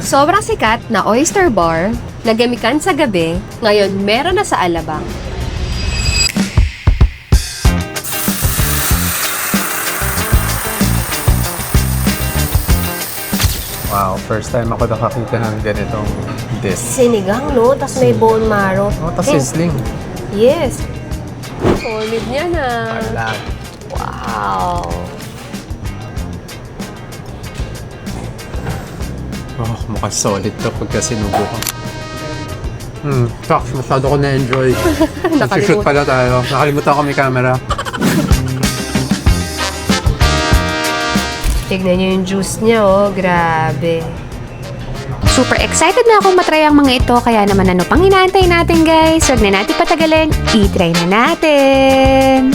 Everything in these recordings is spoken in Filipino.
Sobrang sikat na oyster bar na gamikan sa gabi, ngayon meron na sa Alabang. Wow, first time ako nakakita ng ganitong dish. Sinigang, no? Tapos may bone marrow. Oh, tas sizzling. Yes. Solid niya na. Wala. Wow. Oh, mukhang solid to pagka sinubo ko. Shucks, masyado ko na-enjoy. Nag-shoot pala tayo. Nakalimutan ko may camera. Tignan niyo yung juice niya, oh. Grabe. Super excited na akong matry ang mga ito, kaya naman ano pang inaantay natin guys? Huwag na natin patagalin, i-try na natin!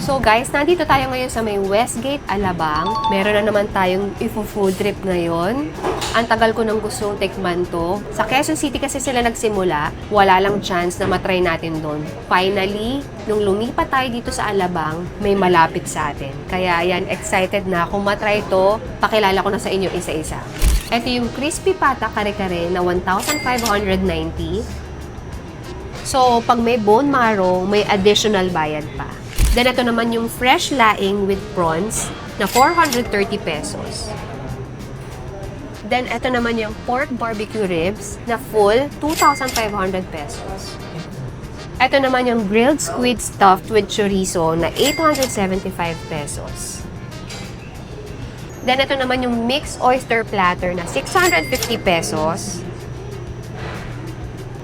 So guys, nandito tayo ngayon sa may Westgate, Alabang. Meron na naman tayong ifo-food trip ngayon. Ang tagal ko nang gustong tikman to. Sa Quezon City kasi sila nagsimula, wala lang chance na matry natin doon. Finally, nung lumipat tayo dito sa Alabang, may malapit sa atin. Kaya yan, excited na akong matry to. Pakilala ko na sa inyo isa-isa. Ito yung crispy pata kare-kare na 1,590. So, pag may bone marrow, may additional bayad pa. Then, ito naman yung fresh laing with prawns na 430 pesos. Then, ito naman yung pork barbecue ribs na full 2,500 pesos. Ito naman yung grilled squid stuffed with chorizo na 875 pesos. Then, ito naman yung mixed oyster platter na 650 pesos.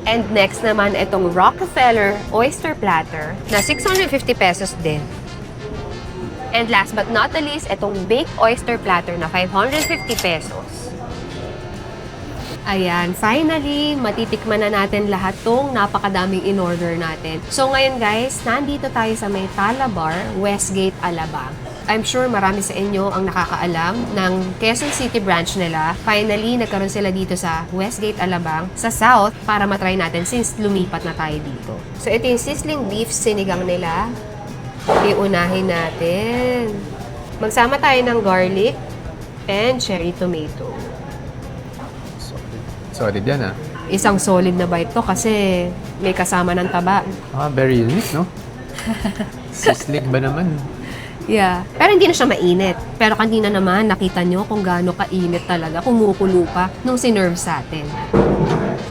And next naman, itong Rockefeller oyster platter na 650 pesos din. And last but not the least, itong baked oyster platter na 550 pesos. Ayan, finally, matitikman na natin lahat tong napakadaming in-order natin. So ngayon guys, nandito tayo sa may Talabar, Westgate, Alabang. I'm sure marami sa inyo ang nakakaalam ng Quezon City branch nila. Finally, nagkaroon sila dito sa Westgate, Alabang, sa South, para matry natin since lumipat na tayo dito. So, ito yung sizzling beef sinigang nila. Iunahin natin. Magsama tayo ng garlic and cherry tomato. Solid yan ah. Isang solid na bite to kasi may kasama ng taba. Ah, very unique, no? Sizzling ba naman? Yeah. Pero hindi na siya mainit. Pero kanina naman, nakita nyo kung gaano kainit talaga, kumukulo pa nung sinerve sa atin.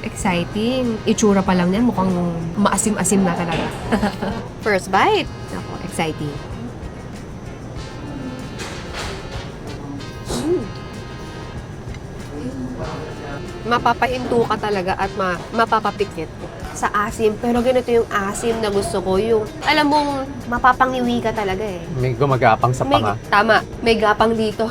Exciting. Itsura pa lang yan, mukhang maasim-asim na talaga. First bite. Ako, exciting. Mapapahinto ka talaga at mapapapikit sa asim. Pero ganito yung asim na gusto ko. Yung, alam mong, mapapangiwi ka talaga eh. May gumagapang sa panga. Tama. May gapang dito.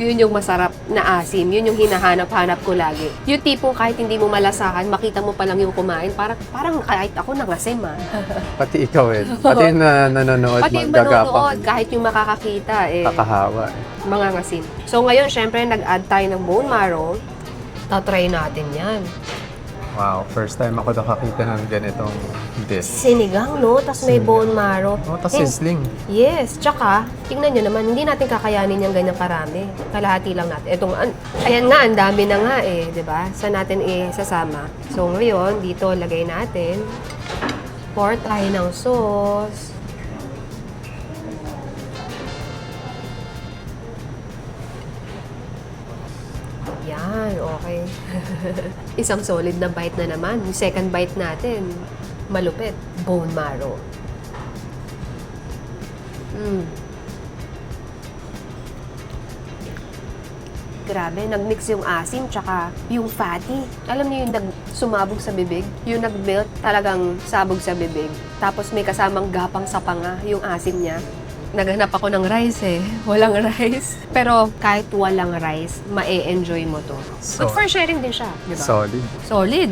Yun yung masarap na asim. Yun yung hinahanap-hanap ko lagi. Yung tipong kahit hindi mo malasahan, makita mo pa lang yung kumain, parang kahit ako nangasim ah. Pati ikaw eh. Pati yung nanonood, Pati yung magagapang. manonood, kahit yung makakakita eh. Kakahawa. Mga ngasim. So ngayon, syempre, nag-add tayo ng bone marrow. Tatry natin yan. Wow, first time ako nakakita ng ganitong dish. Sinigang, no? Tapos may bone marrow. Oh, tapos And- sizzling. Yes, tsaka, tingnan nyo naman, hindi natin kakayanin yung ganyang karami. Kalahati lang natin. Ayan nga, ang dami na nga eh, di ba? Saan natin isasama? So ngayon, dito lagay natin. Pour tayo ng sauce. Yan, okay. Isang solid na bite na naman. Yung second bite natin, malupit. Bone marrow. Grabe, nag-mix yung asim tsaka yung fatty. Alam niyo yung sumabog sa bibig? Yung nag-melt, talagang sabog sa bibig. Tapos may kasamang gapang sa panga, yung asim niya. Naghanap ako ng rice eh. Walang rice. Pero kahit walang rice, ma-enjoy mo to. Good for sharing din siya, di ba? Solid. Solid.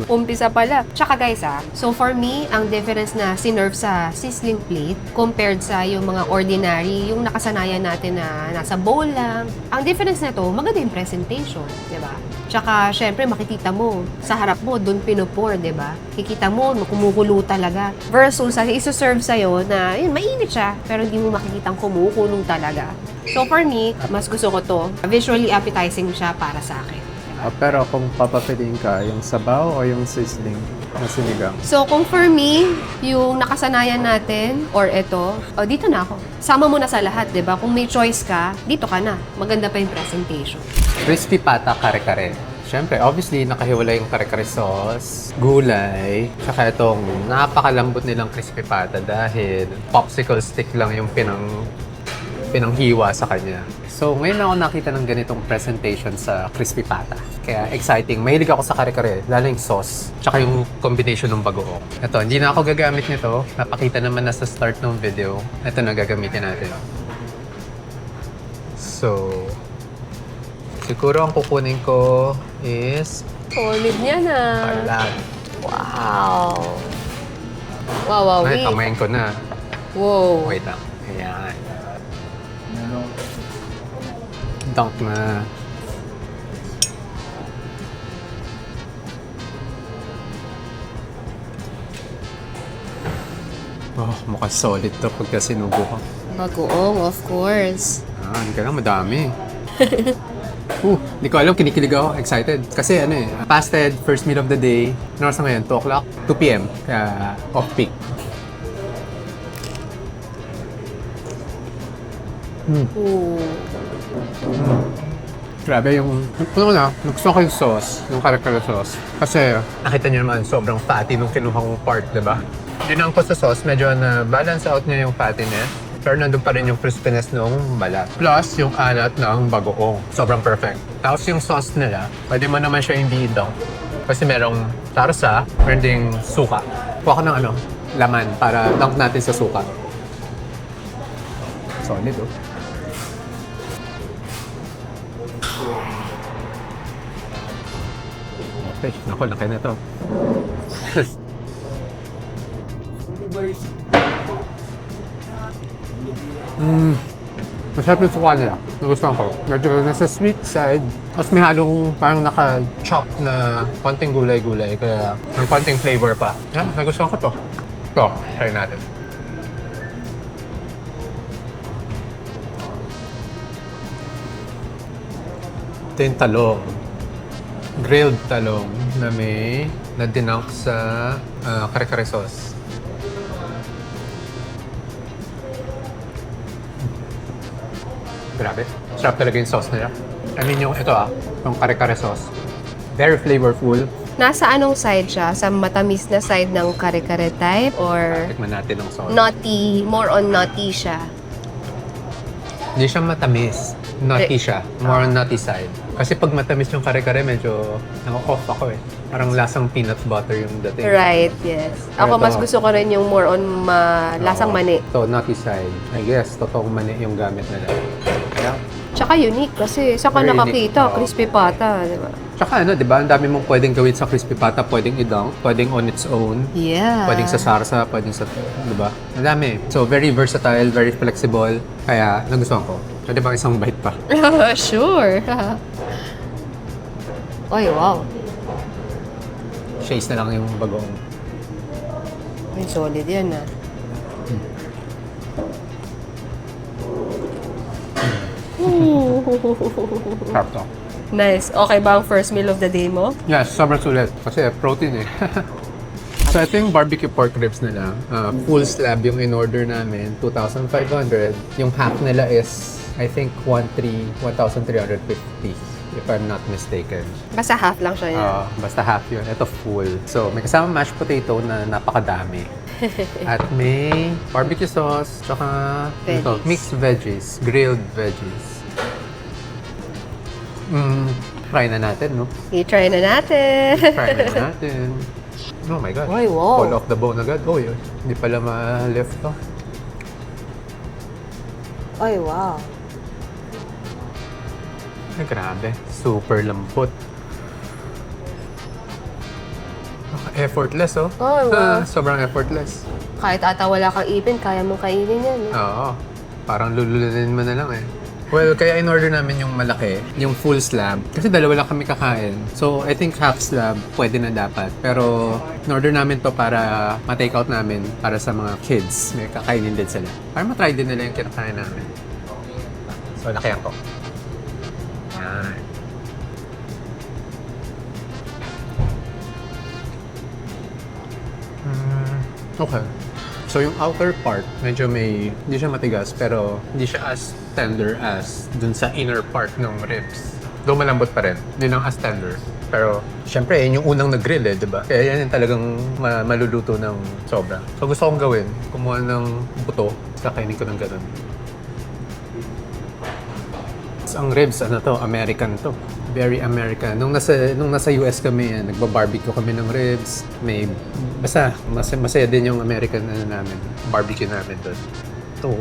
Umpisa pala. Tsaka guys so for me, ang difference na sinerve sa sizzling plate compared sa yung mga ordinary, yung nakasanayan natin na nasa bowl lang. Ang difference na to, maganda yung presentation, di ba? Tsaka, syempre, makikita mo, sa harap mo, doon pinupor, di ba? Kikita mo, kumukulo talaga. Versus, isuserve sa'yo na, yun, mainit siya, pero hindi mo makikitang kumukulong talaga. So, for me, mas gusto ko to. Visually appetizing siya para sa akin. Pero kung papapiliin ka, yung sabaw o yung sizzling na sinigang? So, kung for me, yung nakasanayan natin, or eto, dito na ako. Sama mo na sa lahat, di ba? Kung may choice ka, dito ka na. Maganda pa yung presentation. Crispy pata kare-kare. Siyempre, obviously, nakahiwalay yung kare-kare sauce, gulay, tsaka itong napakalambot nilang crispy pata dahil popsicle stick lang yung pinanghiwa sa kanya. So, ngayon ako nakita ng ganitong presentation sa crispy pata. Kaya exciting. Mahilig ako sa kare-kare, lalo yung sauce, tsaka yung combination ng bagoong. Ito, hindi na ako gagamit nito. Napakita naman na sa start ng video. Ito na gagamitin natin. So, siguro ang kukunin ko is Solid niya na. palat. Wow. Wow, Ay, wait. kamayin ko na. Wow. Wait lang. Ayan. Dunk na. Oh, mukhang solid to pagka sinubo ko. Bagoong, of course. Hindi ka lang, madami. Hindi ko alam, kinikilig ako, excited. Kasi fasted, first meal of the day. Ano oras na ngayon? 2 o'clock? 2 p.m. Kaya off-peak. Ooh. Grabe yung, nagustuhan ko yung sauce, yung kare-kare sauce. Kasi, nakita niyo naman, sobrang fatty nung kinuha kong part, di ba? Dinang ko sa sauce, medyo na-balance out niya yung fattiness. Pero nandun pa rin yung crispiness ng balat. Plus, yung alat ng bagoong. Sobrang perfect. Tapos yung sauce nila, pwede mo naman siya hindi dunk. Kasi merong sarsa, meron ding suka. Kuha ko ng laman para dunk natin sa suka. Solid, oh. Okay, naku, laki na to. Masarap yung suka nila. Nagustuhan ko. Medyo nasa sweet side. Tapos may halong parang naka-chop na konting gulay-gulay. Kaya may konting flavor pa. Yan, nagustuhan ko to. Ito, try natin. Ito yung talong. Grilled talong na may na-dinout sa kare-kare sauce. Grabe. Sarap talaga yung sauce nila. I mean yung yung kare-kare sauce. Very flavorful. Nasa anong side siya? Sa matamis na side ng kare-kare type or Tikman natin ang sauce. nutty? More on nutty siya. Hindi siya matamis. Nutty siya. More on nutty side. Kasi pag matamis yung kare-kare, medyo off ako eh. Parang lasang peanut butter yung dating. Right, yes. Ako Ito. mas gusto ko rin yung more on lasang mani. Ito, nutty side. I guess, totoong mani yung gamit nila. Kaya, Tsaka unique kasi saan ka Very nakakita, unique. Oo. crispy pata, di ba? tsaka di ba, ang dami mong pwedeng gawin sa crispy pata, pwedeng i-dunk, pwedeng on its own. Yeah. Pwedeng sa sarsa, pwedeng sa, di ba? Ang dami. So, very versatile, very flexible. Kaya, nagustuhan ko. Pwede bang isang bite pa? Sure. Oy, wow. Shays na lang yung bagong. Ay, solid yan ah. Sarap to. Nice. Okay ba ang first meal of the day mo? Yes, sobrang sulit. Kasi protein eh. So ito yung barbecue pork ribs nila. Full slab yung in-order namin, 2,500. Yung half nila is, I think, 1,350 if I'm not mistaken. Basta half lang siya yan. Basta half yun. Ito full. So may kasama mashed potato na napakadami. At may barbecue sauce, tsaka ito, Veggies. mixed veggies, grilled veggies. Try na natin, no? I-try na natin. Try na natin. Oh my God. Ay, wow. Fall off the bone agad. Oh, yun. Hindi pala ma-lift to. Ay, wow. Ay, grabe. Super lambot. Effortless, oh. Ay, wow. Sobrang effortless. Kahit ata wala kang ipin, kaya mong kainin yan. Eh. Oo. Parang lululanin mo na lang eh. Well, kaya in-order namin yung malaki, yung full slab. Kasi dalawa lang kami kakain. So, I think half slab, pwede na dapat. Pero, in-order namin to para ma-take out namin para sa mga kids. May kakainin din sila. Para matry din nila yung kinakain namin. So, lakihan ko. Yan. Okay. So yung outer part, medyo hindi siya matigas, pero hindi siya as tender as dun sa inner part ng ribs. Though malambot pa rin, hindi lang as tender. Pero, syempre, yun yung unang nag-grill eh, di ba? Kaya yan yung talagang maluluto ng sobra. So gusto kong gawin, kumuha ng buto, kakainin ko ng ganun. Ang ribs, ano to, American to. Very American. Nung nasa US kami, nagba-barbecue kami ng ribs. Basta, masaya din yung American namin, barbecue namin doon. Ito.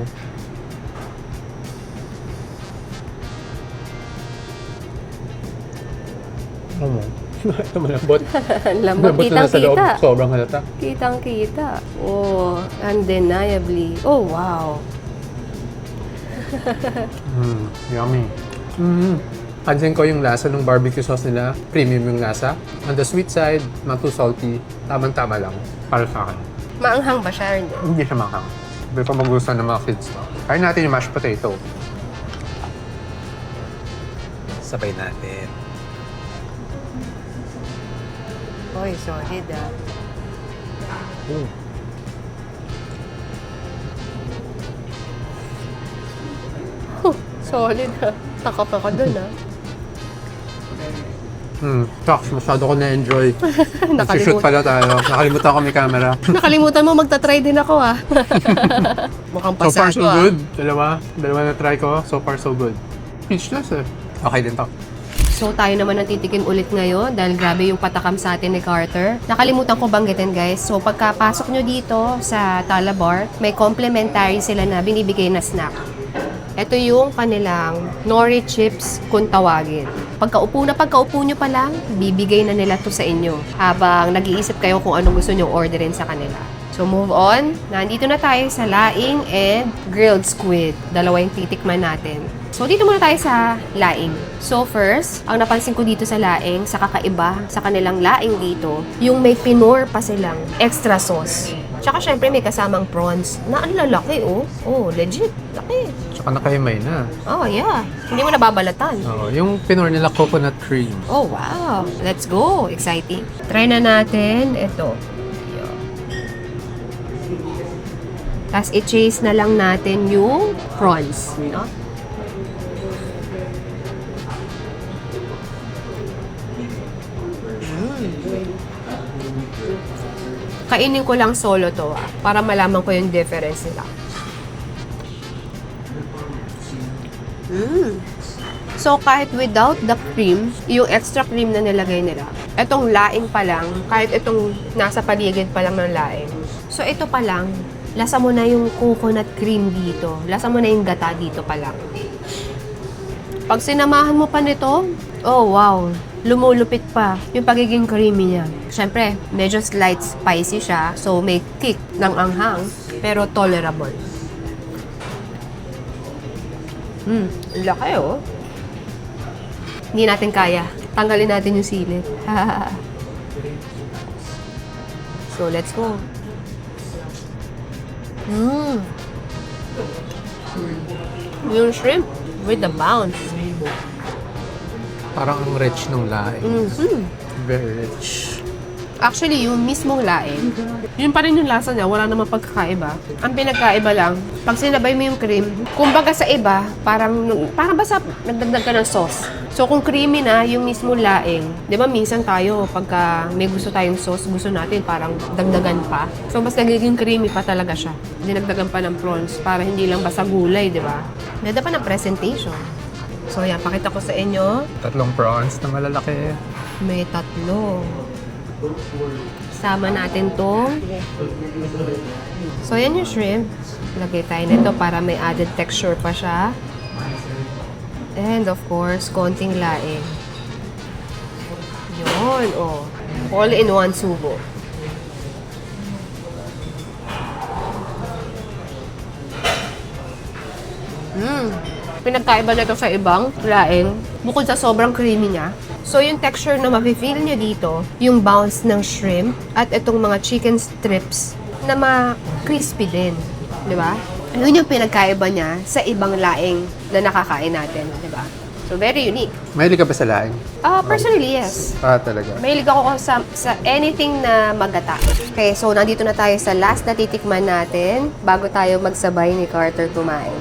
Ano? Ito malambot. Lambot, na sa loob. kitang-kita. Sobrang halata. Kitang-kita. Oh, undeniably. Oh, wow. Yummy. Pansin ko yung lasa ng barbecue sauce nila. Premium yung lasa. On the sweet side, not too salty. Tamang-tama lang. Para sa akin. Maanghang ba siya? Hindi. Hindi siya makangang. Hindi pa magustuhan ng mga kids. Kain natin yung mashed potato. Sabay natin. Oy, solid ah. Solid ah. Takap ako dun ah. Shucks, masyado ko na-enjoy. Nag-shoot Nakalimutan. pala tayo. Nakalimutan ko may camera. Nakalimutan mo, magta-try din ako ah. Mukhang So far, pasado so ah. good. Dalawa na try ko. So far, so good. Speechless eh. Okay din to. So tayo naman ang titikim ulit ngayon dahil grabe yung patakam sa atin ni Carter. Nakalimutan ko banggitin guys. So pagkapasok nyo dito sa Talabar, may complimentary sila na binibigay na snack. Ito yung kanilang nori chips kung tawagin. Pagkaupo nyo pa lang, bibigay na nila to sa inyo habang nag-iisip kayo kung anong gusto nyo orderin sa kanila. So move on. Nandito na tayo sa laing and grilled squid. Dalawa yung titikman natin. So dito muna tayo sa laing. So first, ang napansin ko dito sa laing, sa kakaiba sa kanilang laing dito, yung may pinor pa silang extra sauce. Tsaka syempre may kasamang prawns na ang lalaki oh. Oh, legit. Laki. Tsaka nakahimay na. Oh, yeah. Hindi mo nababalatan. Yung pinor nila coconut cream. Oh, wow. Let's go. Exciting. Try na natin. Ito. Tapos i-chase na lang natin yung prawns. No? Kainin ko lang solo to para malaman ko yung difference nila. So, kahit without the cream, yung extra cream na nilagay nila, etong laing pa lang, kahit itong nasa paligid pa lang ng laing. So, ito pa lang, lasa mo na yung coconut cream dito. Lasa mo na yung gata dito pa lang. Pag sinamahan mo pa nito, oh wow, lumulupit pa yung pagiging creamy niya. Siyempre, medyo slight spicy siya, so may kick ng anghang, pero tolerable. Laki oh. Hindi natin kaya. Tanggalin natin yung sili. So, let's go. Mmm. Yung shrimp with the bounce. Parang ang rich ng laing. Mm-hmm. Very rich. Actually, yung mismong laing, yun pa rin yung lasa niya, wala namang pagkakaiba. Ang pinagkaiba lang, pag sinabay mo yung cream, kumbaga sa iba, parang basta nagdagdag ka ng sauce. So, kung creamy na, yung mismong laing, di ba minsan tayo, pagka may gusto tayong sauce, gusto natin parang dagdagan pa. So, mas nagiging creamy pa talaga siya. Dinagdagan pa ng prawns para hindi lang basta gulay, di ba? Ganda pa ng presentation. So, yan, pakita ko sa inyo. 3 prawns na malalaki. May 3. Sama natin to. So, yan yung shrimp. Lagay tayo nito para may added texture pa siya. And of course, konting laing. Yun, oh. All in one subo. Pinagkaiba na ito sa ibang laing. Bukod sa sobrang creamy niya. So, yung texture na mafe-feel nyo dito, yung bounce ng shrimp at itong mga chicken strips na ma-crispy din. Di ba? Yun yung pinagkaiba niya sa ibang laing na nakakain natin. Di ba? So, very unique. Mahilig ka ba sa laing? Personally, yes. Talaga. Mahilig ako sa anything na magata. Okay, so nandito na tayo sa last na titikman natin bago tayo magsabay ni Carter kumain.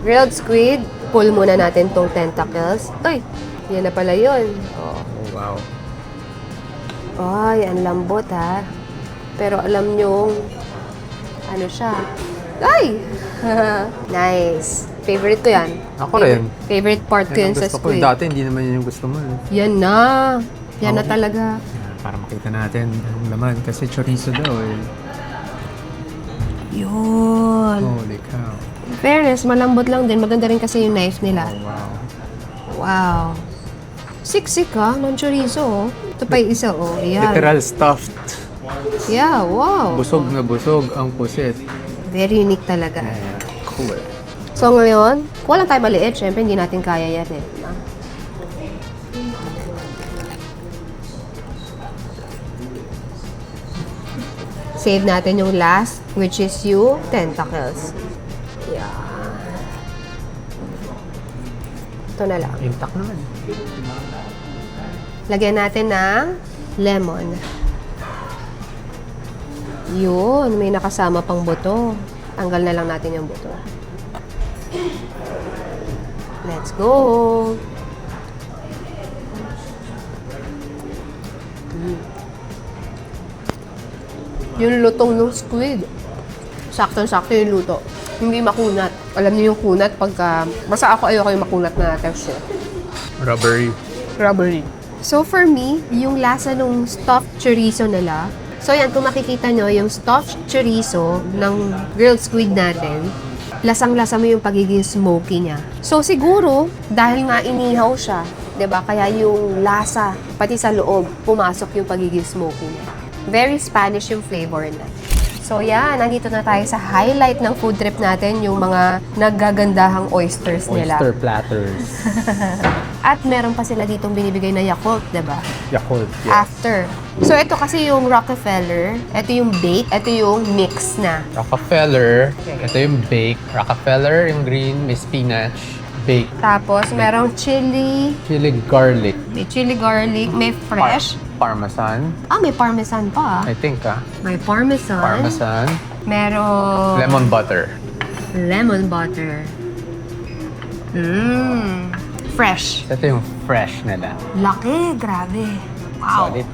Grilled squid, pull muna natin tong tentacles. Ay, yan na pala yun. Oh. Wow. Ay, ang lambot ha. Pero alam nyo, ano siya? Ay! Nice. Favorite ko yan. Ako rin. Favorite part ko yan sa Gusto ko. squid. Dati hindi naman yun yung gusto mo. Yan na. Yan na talaga. Para makita natin ang laman. Kasi chorizo daw eh. Yun. Holy cow. In fairness, malambot lang din. Maganda rin kasi yung knife nila. Wow. Wow. Siksik ha, ng chorizo. Oh. Ito pa yung isa, oh. Ayan. Literal stuffed. Yeah, wow. Busog na busog ang pusit. Very unique talaga. Cool. So ngayon, kung walang tayo maliit, syempre hindi natin kaya yan eh. Diba? Save natin yung last, which is yung tentacles. Yeah. Ito na lang. Intact naman. Lagyan natin ng lemon. Yun, may nakasama pang buto. Tanggal na lang natin yung buto. Let's go! Yung lutong ng squid. Sakto-sakto yung luto. Hindi makunat. Alam niyo yung kunat pagka... Basta ako ayoko yung makunat na texture. Rubbery. Rubbery. So for me, yung lasa ng stuffed chorizo nila. So yan, kung makikita nyo, yung stuffed chorizo ng grilled squid natin, lasang-lasa mo yung pagiging smoky niya. So siguro, dahil nga inihaw siya, 'di ba? Kaya yung lasa, pati sa loob, pumasok yung pagiging smoky niya. Very Spanish yung flavor na. So yan, nandito na tayo sa highlight ng food trip natin, yung mga naggagandahang oysters nila. Oyster platters. At meron pa sila ditong binibigay na Yakult, 'di ba? Yakult, yes. After. So ito kasi yung Rockefeller, ito yung bake, ito yung mix na. Rockefeller. Ito yung bake. Rockefeller, yung green, may spinach. Bake. Tapos merong chili, Chili garlic. may chili garlic, may fresh. Parmesan. May parmesan pa. I think May parmesan. Parmesan. Meron Lemon butter. lemon butter. Fresh. Ito yung fresh nila. Laki, grabe. Wow. Solid.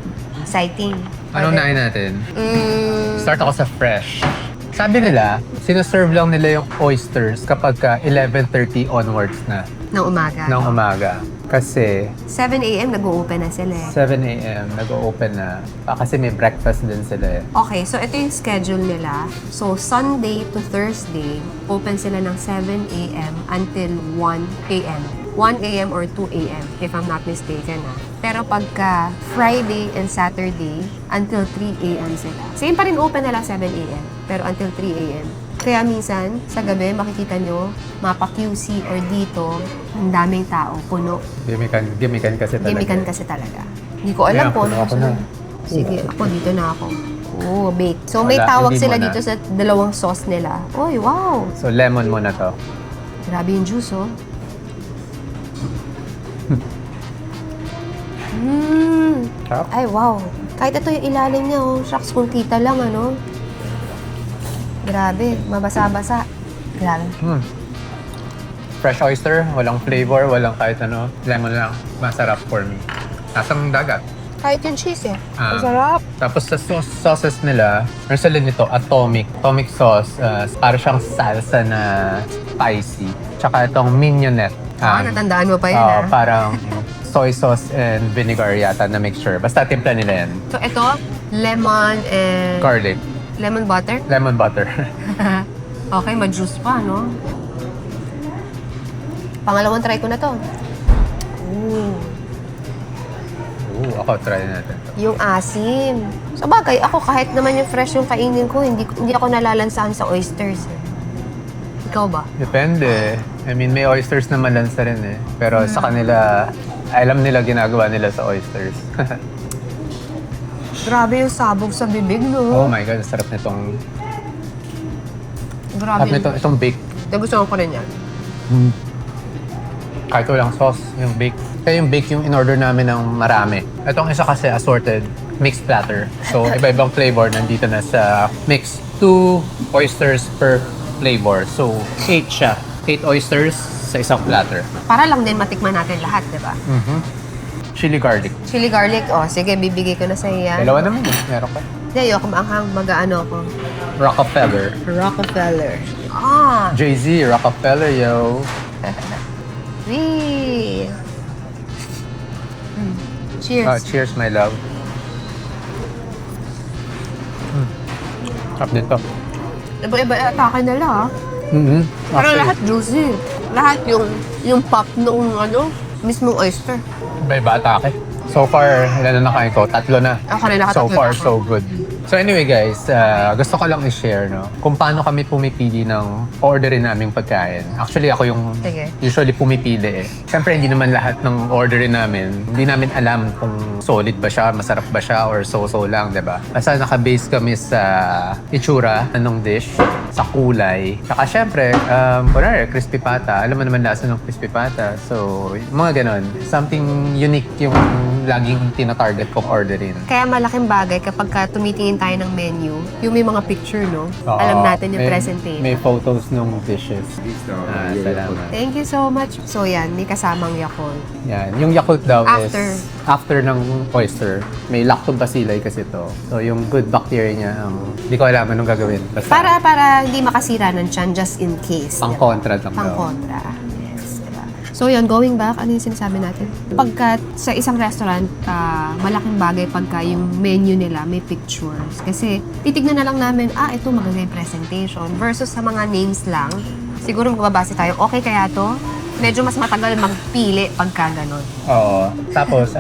Exciting. Anong nain natin? Mm, Start ako sa fresh. Sabi nila, sinaserve lang nila yung oysters kapag 11:30 onwards na ng umaga. ng umaga. Kasi 7 a.m. nag-o-open na sila eh. 7 a.m. nag-o-open na. Kasi may breakfast din sila eh. Okay, so ito yung schedule nila. So, Sunday to Thursday, open sila ng 7 a.m. until 1 a.m. 1 a.m. or 2 a.m. if I'm not mistaken Pero pagka Friday and Saturday, until 3 a.m. sila. Same pa rin open nila 7 a.m. pero until 3 a.m. Kaya minsan, sa gabi, makikita nyo, mapa-QC or dito, ang daming tao, puno. Gimikan kasi talaga. Gimikan kasi talaga. Hindi ko alam Yeah, po. puno ako na. Sige, ako dito na ako. Oh, baked. So, may Wala, tawag hindi sila muna. dito sa dalawang sauce nila. Uy, wow! So, lemon muna to. Grabe yung juice, oh. Sarap. Ay, wow. Kahit ito yung ilalim niya, oh. Shucks, kung kita lang, ano. Grabe, mabasa-basa. Grabe. Fresh oyster, walang flavor, walang kahit ano. Lemon lang. Masarap for me. Nasang dagat. Kahit yung cheese, eh. Ah. Ang sarap. Tapos sa sauces nila, meron sila nito, Atomic. Atomic sauce, para siyang salsa na spicy. Tsaka itong mignonette. Natandaan mo pa yun, ah. Parang soy sauce and vinegar yata na mixture. Basta timpla nila yan. So, ito, lemon and... Garlic. Lemon butter? Lemon butter. Okay, ma-juice pa, no? Pangalawang try ko na to. Ooh. Ako, try natin to. Yung asim. So bagay, ako kahit naman yung fresh yung kainin ko, hindi ako nalalansahan sa oysters. Eh. Ikaw ba? Depende. I mean, may oysters na malansa rin eh. Pero sa kanila, alam nila ginagawa nila sa oysters. Grabe yung sabog sa bibig, Oh no? my God, sarap nitong... Grabe. Sarap nitong itong bake. Nagustuhan ko rin yan. Kahit walang sauce, yung bake. Kaya yung bake yung in-order namin ng marami. Itong isa kasi assorted mixed platter. So, iba-ibang flavor nandito na sa mix. 2 oysters per flavor. So, 8 siya. 8 oysters sa isang platter. Para lang din matikman natin lahat, di ba? Chili garlic. Chili garlic, oh, sige, bibigay ko na sa yan. Dalawa naman yun. Meron ka. Hindi, ayoko maanghang, mag-ano ako. Rockefeller. Rockefeller. Ah! Jay-Z, Rockefeller, yo. Wee! Cheers. Cheers, my love. Sarap nito. Iba-iba atake nila, ah. Pero Pero lahat juicy. Lahat yung pop nung ano, mismong oyster. Iba-iba atake. So far, ilan na nakain ko? 3 na. Ako rin So nakatatlo far, ako. so good. So anyway guys, gusto ko lang i-share no, kung paano kami pumipili ng orderin naming pagkain. Actually, ako yung Sige. usually pumipili eh. Siyempre, hindi naman lahat ng orderin namin, hindi namin alam kung solid ba siya, masarap ba siya, or so-so lang, di ba? Basta naka-base kami sa itsura ng dish, sa kulay. Saka syempre, kunwari, crispy pata. Alam mo naman lasa ng crispy pata. So, mga ganon. Something unique yung laging tinatarget kong orderin. Kaya malaking bagay kapag ka tumitingin tayo ng menu, yung may mga picture, no? Alam natin yung presentation. May photos ng dishes. Salamat. Thank you so much. So yan, may kasamang Yakult. Yan. Yung Yakult daw After. is after ng oyster. May lactobacilli kasi to. So yung good bacteria niya, hindi ko alam anong gagawin. Basta Para hindi makasira ng tiyan, just in case. pang diba? kontra lang daw. Pang kontra. Yes, diba? So yun, going back, ano yung sinasabi natin? Pagka sa isang restaurant, malaking bagay pagka yung menu nila may pictures. Kasi titignan na lang namin, ito maganda yung presentation. Versus sa mga names lang, siguro magbabase tayo, okay kaya to? Medyo mas matagal magpili pagka ganon. Oo. Tapos,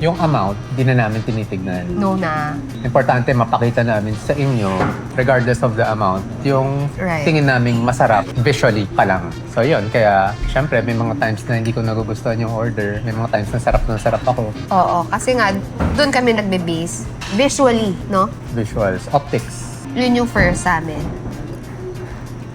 yung amount, di na namin tinitignan. No na. Importante mapakita namin sa inyo, regardless of the amount, yung Right. tingin naming masarap visually pa lang. So yun, kaya syempre may mga times na hindi ko nagugustuhan yung order. May mga times na sarap ako. Oo, kasi nga, doon kami nagbe-base. Visually, no? Visuals, optics. Yun yung first sa amin.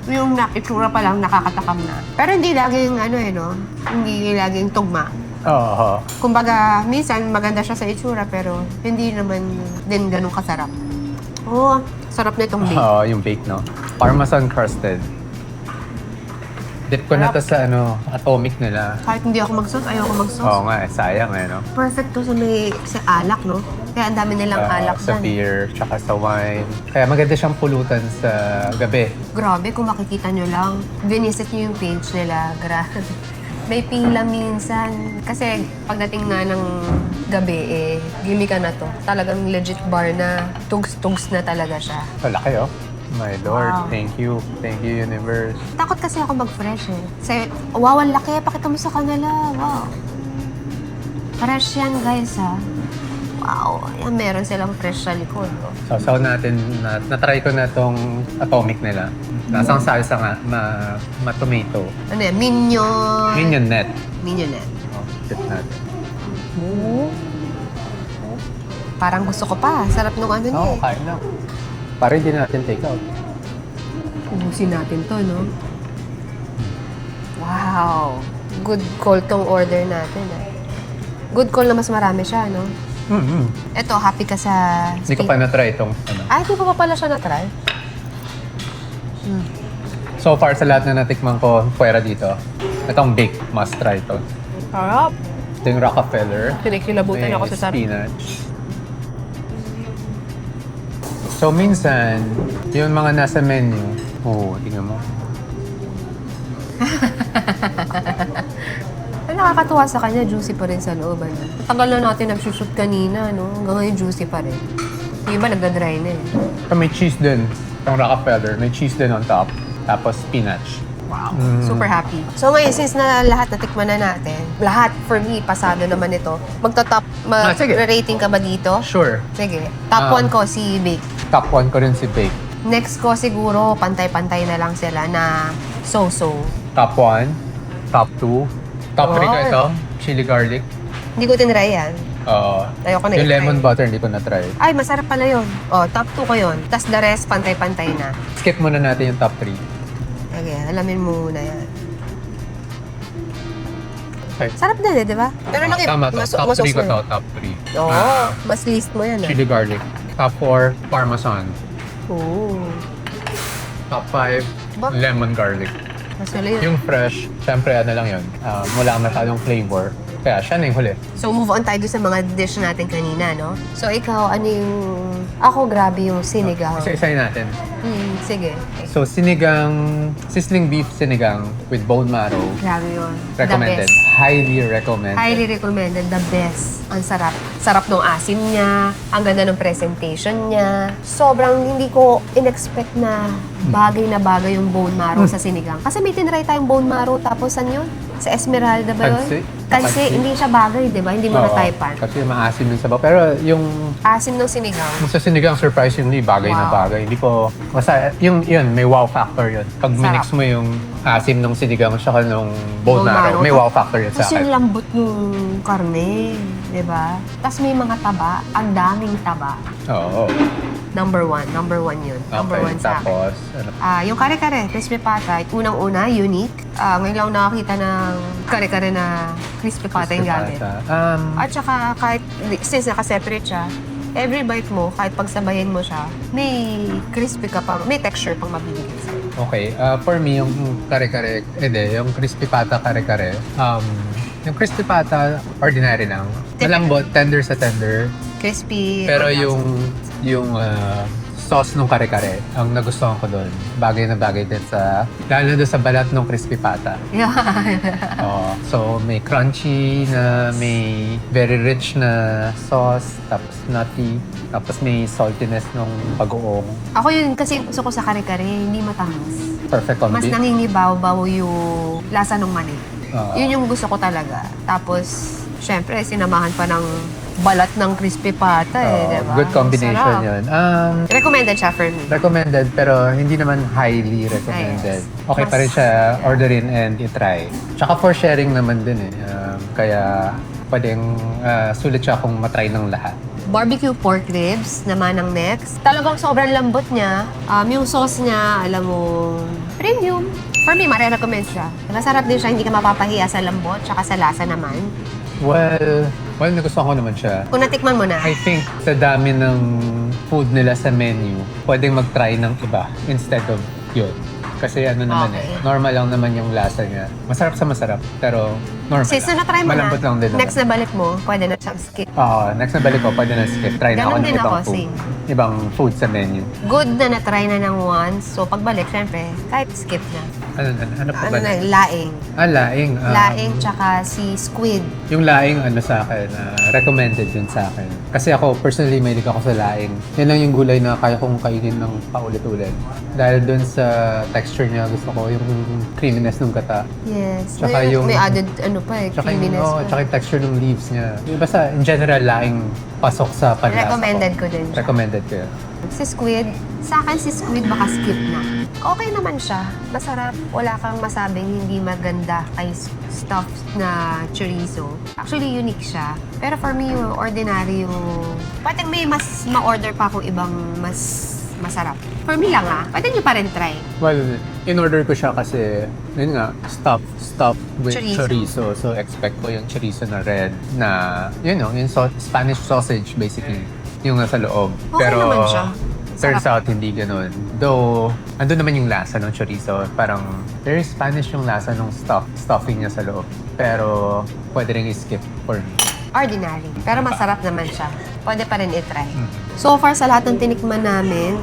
Yung itsura pa lang nakakatakam na. Pero hindi laging no? Hindi laging tugma. Oo. Kumbaga, minsan maganda siya sa itsura pero hindi naman din ganun kasarap. Oo, sarap na itong bake. Oo, yung bake, no? Parmesan crusted. Dip ko na to sa atomic nila. Kahit hindi ako mag-sauce, ayoko mag-sauce. Oo nga, sayang no? Perfect to sa alak, no? Kaya ang dami nilang alak Sa dyan. beer, tsaka sa wine. Kaya maganda siyang pulutan sa gabi. Grabe, kung makikita nyo lang, visit nyo yung page nila. Grabe. May pila minsan. Kasi pagdating na ng gabi, gimmick na to. Talagang legit bar na tugs-tugs na talaga siya. Malaki, oh. My Lord, Wow. thank you. Thank you, universe. Takot kasi ako mag-fresh eh. Kasi, wow, ang laki. Pakita mo sa kanila. Wow. Fresh yan, guys, ha. Wow. Yan, meron silang fresh sa likod. Oh. Sausaw natin, na-try ko na tong atomic nila. Lasang salsa nga, ma-tomato. Ano yan? Mignon. Mignonette. Mignonette. Oh, tip natin. Parang gusto ko pa. Sarap nung ano niya Oo, eh. kain lang. Para hindi natin take out. Ubusin natin to, no? Wow! Good call tong order natin, ah. Good call na mas marami siya, no? Eto, happy ka sa Hindi ko pa na-try itong ano. Ay, di pa pala siya na-try? So far sa lahat na natikman ko puwera dito, itong bake, must try ito. Sarap! Ito yung Rockefeller. Kinikilabutan May ako sa sarap. spinach. So minsan, yung mga nasa menu, tingnan mo. Ay, nakakatuwa sa kanya, juicy pa rin sa loob. Ano? Tagal na natin nagsushoot kanina, no? Hanggang ngayon, juicy pa rin. Yung iba, nagda-dry na eh. So, may cheese din. Itong Rockefeller, may cheese din on top. Tapos spinach. Wow. Super happy. So ngayon, since na lahat natikman na natin, lahat, for me, pasado naman ito, sige. mag-rating ka ba dito? Sure. Sige. Top 1 ko, si Bake. Top 1 ko rin si bake. Next ko, siguro, pantay-pantay na lang sila na so-so. Top 1, top 2, top 3 ka Oh. ito, chili garlic. Hindi ko tinry yan. Ayoko na Yung i-try. lemon butter, hindi ko na-try. Ay, masarap pala yun. Oh, top 2 ko yun. Tapos the rest, pantay-pantay na. Skip muna natin yung top 3. Okay, alamin mo muna yan. Okay. Sarap din eh, di ba? Pero Tama to. Top 3 ko to, top 3. Oo, mas list mo yan ah. Chili garlic. Top 4, parmesan. Oo. Top 5, Ba? lemon garlic. Mas wala yun. Yung fresh, syempre ano lang yun. Wala masyadong flavor. Kaya siya na yung huli. So, move on tayo doon sa mga dish natin kanina, no? So, ikaw, ano yung... Ako, grabe yung sinigang. Isa-isayin natin. Sige. So, sizzling beef sinigang with bone marrow. Grabe yun. Recommended. The best. Highly recommended. Highly recommended. The best. Ang sarap. Sarap ng asim niya. Ang ganda ng presentation niya. Sobrang hindi ko in-expect na bagay yung bone marrow sa sinigang. Kasi may tinry tayong bone marrow tapos ano yun? Sa Esmeralda ba yun? Kansi. Kansi, hindi siya bagay, di ba? Hindi mo Oo, na-typan. kasi maasim yung sabaw. Pero yung Asim ng sinigang. sa sinigang, surprisingly, bagay na Wow. bagay. Hindi ko, basta, yun, may wow factor yun. Pag Sarap. minix mo yung asim ng sinigang saka nung bone marrow, may wow factor yun sa Tapos yung akin. lambot ng karne, di ba? Tapos may mga taba, ang daming taba. Oo. Number one yun. Number Okay, one sa akin. tapos, ano, Yung kare-kare, crispy patay, unang-una, unique. Ngayon lang nakakita ng kare-kare na crispy patay yung gamit. At saka kahit, since naka-separate siya, every bite mo, kahit pagsabayin mo siya, may crispy ka pa, may texture pang mabibigay sa'yo. okay. For me, yung kare-kare, yung crispy pata kare-kare, yung crispy pata, ordinary lang. Malambot, tender sa tender. Crispy. Pero yung sauce ng kare-kare, ang nagustuhan ko doon, bagay na bagay din sa, lalo doon sa balat ng crispy pata. Yeah. So, may crunchy na, may very rich na sauce, tapos nutty, tapos may saltiness ng pag-uong. Ako yun kasi gusto ko sa kare-kare, hindi matamis. Perfect combi. Mas nangingibaw-baw yung lasa ng mani. Oo. Yun yung gusto ko talaga. Tapos, syempre, sinamahan pa ng balat ng crispy pata eh, di ba? Good combination Sarap. yun. Recommended siya for me. Recommended, pero hindi naman highly recommended. Yes. Okay pa rin siya orderin and i-try. Tsaka for sharing naman din eh. Kaya pwedeng sulit siya kung matry ng lahat. Barbecue pork ribs naman ang next. Talagang sobrang lambot niya. Yung sauce niya, alam mo, premium. For me, marirecommend siya. Masarap din siya, hindi ka mapapahiya sa lambot, tsaka sa lasa naman. Well, nagustuhan ko naman siya. Kung natikman mo na, I think sa dami ng food nila sa menu, pwedeng mag-try ng iba instead of yun. Kasi ano naman Okay. normal lang naman yung lasa niya. Masarap sa masarap, pero normal since lang. na-try mo Malambot lang din na, next na balik mo, pwede na siyang skip. Oo, next na balik ko, pwede na skip. Try na ako Ganon ng din ibang ako, food. same. Ibang food sa menu. Good na na-try na ng once, so pagbalik, syempre, kahit skip na. Ano pa Ano ba? na, laing. Laing. Laing, tsaka si squid. Yung laing, sa akin, recommended yun sa akin. Kasi ako, personally, mahilig ako sa laing. Yan lang yung gulay na kaya kong kainin ng paulit-ulit. Dahil dun sa texture niya, gusto ko yung creaminess ng gata. Yes. Tsaka yung- may added, Tsaka yung, creaminess. tsaka yung texture ng leaves niya. Basta, in general, laing pasok sa panlasa Recommended ko din siya. Recommended ko yun. Si squid, sa akin si squid baka skip na. Okay naman siya. Masarap. Wala kang masabing hindi maganda kay stuffed na chorizo. Actually, unique siya. Pero for me, yung ordinary yung... Pwede may mas ma-order pa akong ibang mas masarap. For me lang pwede nyo pa rin try. Well, in-order ko siya kasi, yun nga, stuffed with Chorizo. chorizo. So, expect ko yung chorizo na red na, yun know, yung Spanish sausage basically, yung nasa loob. Okay naman siya. Turns Sarap. out, hindi ganun. Though, andun naman yung lasa ng chorizo. Parang, very Spanish yung lasa ng stuffing niya sa loob. Pero, pwede rin i-skip for me. Ordinary. Pero masarap naman siya. Pwede pa rin i-try. So far, sa lahat ng tinikman namin,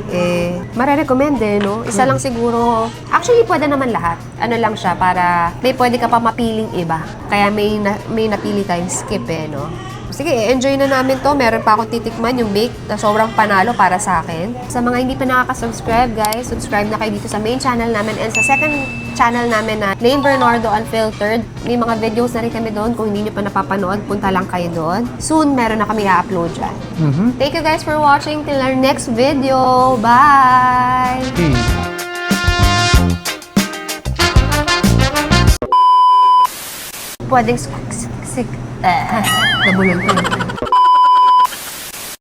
marerecommend no? Isa lang siguro, actually, pwede naman lahat. Ano lang siya, para may pwede ka pa mapiling iba. Kaya may napili tayong skip no? Sige, enjoy na namin to. Meron pa akong titikman yung bake na sobrang panalo para sa akin. Sa mga hindi pa nakaka-subscribe, guys, subscribe na kayo dito sa main channel namin and sa second channel namin na Lane Bernardo Unfiltered. May mga videos na rin kami doon. Kung hindi nyo pa napapanood, punta lang kayo doon. Soon, meron na kami i-upload dyan. Thank you guys for watching. Till our next video. Bye! Pwedeng nabulol ko.